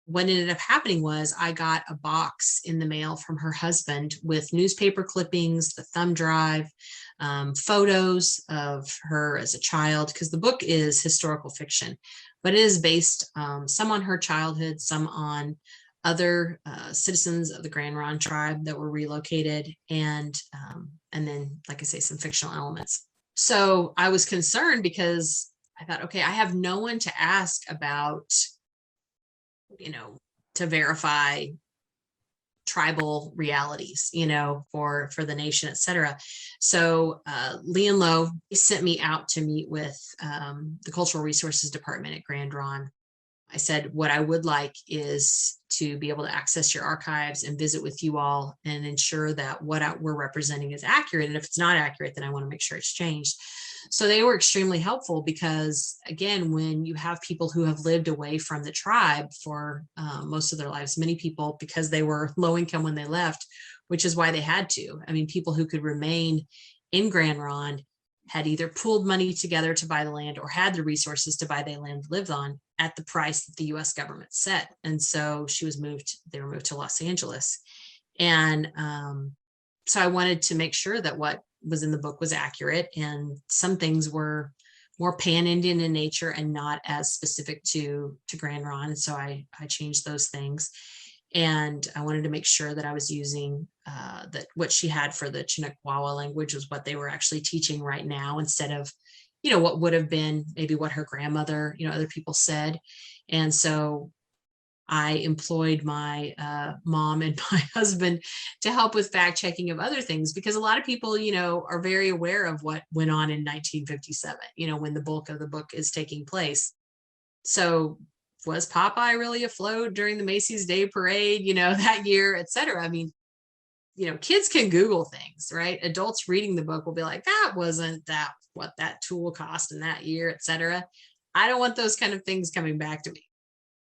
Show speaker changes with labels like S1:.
S1: what ended up happening was I got a box in the mail from her husband with newspaper clippings, the thumb drive, photos of her as a child, because the book is historical fiction, but it is based some on her childhood, some on other citizens of the Grand Ronde tribe that were relocated, and then, like I say, some fictional elements. So I was concerned because I thought, okay, I have no one to ask about, you know, to verify tribal realities, for the nation, etc. So Lee and Lowe sent me out to meet with the Cultural Resources Department at Grand Ronde. I said, what I would like is to be able to access your archives and visit with you all and ensure that what we're representing is accurate. And if it's not accurate, then I want to make sure it's changed. So they were extremely helpful because, again, when you have people who have lived away from the tribe for most of their lives, many people, because they were low income when they left, which is why they had to. I mean, people who could remain in Grand Ronde had either pooled money together to buy the land or had the resources to buy the land to live on at the price that the US government set. And so they were moved to Los Angeles. And so I wanted to make sure that what was in the book was accurate, and some things were more pan-Indian in nature and not as specific to Grand Ronde. And so I changed those things. And I wanted to make sure that I was using that what she had for the Chinook Wawa language was what they were actually teaching right now, instead of, what would have been maybe what her grandmother, other people said. And so I employed my mom and my husband to help with fact checking of other things, because a lot of people, are very aware of what went on in 1957, when the bulk of the book is taking place. So was Popeye really afloat during the Macy's Day Parade, that year, et cetera? I mean, kids can Google things, right? Adults reading the book will be like, that wasn't what that tool cost in that year, et cetera. I don't want those kind of things coming back to me.